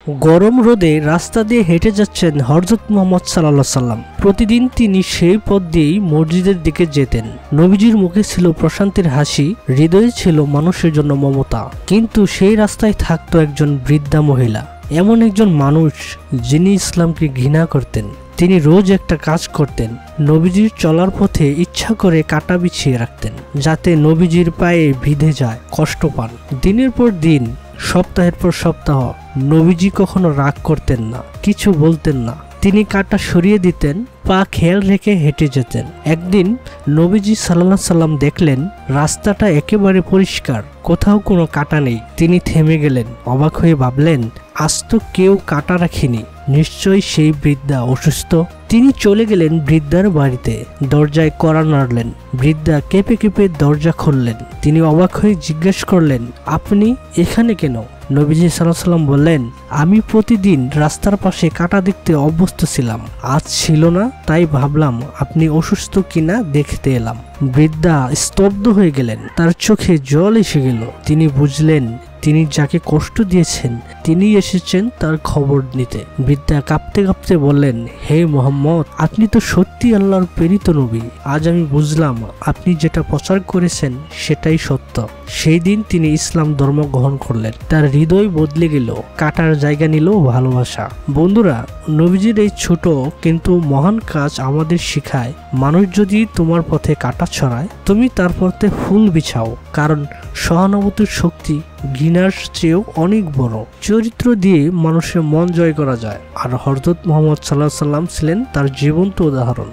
গরম রোদে রাস্তা দিয়ে হেঁটে যাচ্ছেন হযরত মুহাম্মদ সাল্লাল্লাহু সাল্লাম। প্রতিদিন তিনি সেই পথ দিয়েই মসজিদের দিকে যেতেন। নবীজির মুখে ছিল প্রশান্তির হাসি, হৃদয়ে ছিল মানুষের জন্য মমতা। কিন্তু সেই রাস্তায় থাকতো একজন বৃদ্ধা মহিলা, এমন একজন মানুষ যিনি ইসলামকে ঘৃণা করতেন। তিনি রোজ একটা কাজ করতেন, নবীজির চলার পথে ইচ্ছা করে কাটা বিছিয়ে রাখতেন, যাতে নবীজির পায়ে ভিধে যায়, কষ্ট পান। দিনের পর দিন, সপ্তাহের পর সপ্তাহ নবীজি কখনো রাগ করতেন না, কিছু বলতেন না। তিনি কাটা সরিয়ে দিতেন, পা খেয়াল রেখে হেঁটে যেতেন। একদিন নবীজি সাল্লাল্লাহু সাল্লাম দেখলেন রাস্তাটা একেবারে পরিষ্কার, কোথাও কোনো কাটা নেই। তিনি থেমে গেলেন, অবাক হয়ে ভাবলেন, আজ তো কেউ কাটা রাখেনি, নিশ্চয়ই সেই বৃদ্ধা অসুস্থ। তিনি চলে গেলেন বৃদ্ধার বাড়িতে, দরজায় কড়া নাড়লেন। বৃদ্ধা কেঁপে কেঁপে দরজা খুললেন। তিনি অবাক হয়ে জিজ্ঞেস করলেন, আপনি এখানে কেন? নবীজি সাল্লাল্লাহু আলাইহি ওয়াসাল্লাম বললেন, আমি প্রতিদিন রাস্তার পাশে কাটা দেখতে অভ্যস্ত ছিলাম, আজ ছিল না, তাই ভাবলাম আপনি অসুস্থ কিনা দেখতে এলাম। বৃদ্ধা স্তব্ধ হয়ে গেলেন, তার চোখে জল এসে গেল। তিনি বুঝলেন তিনি যাকে কষ্ট দিয়েছেন তিনি এসেছেন তার খবর নিতে। বৃদ্ধা কাঁপতে কাঁপতে বললেন, হে মুহাম্মদ, আপনি তো সত্যি আল্লাহর প্রেরিত নবী। আজ আমি বুঝলাম আপনি যেটা প্রচার করেছেন সেটাই সত্য। সেই দিন তিনি ইসলাম ধর্ম গ্রহণ করলেন। তার হৃদয় বদলে গেল, কাটার জায়গা নিল ভালোবাসা। বন্ধুরা, নবীজির এই ছোট কিন্তু মহান কাজ আমাদের শিখায়, মানুষ যদি তোমার পথে কাটা ছড়ায়, তুমি তার পথে ফুল বিছাও, কারণ সহানুভূতির শক্তি ঘৃণার চেয়েও অনেক বড়। চরিত্র দিয়ে মানুষের মন জয় করা যায়, আর হযরত মুহাম্মদ সাল্লাল্লাহু আলাইহি ওয়াসাল্লাম ছিলেন তার জীবন্ত উদাহরণ।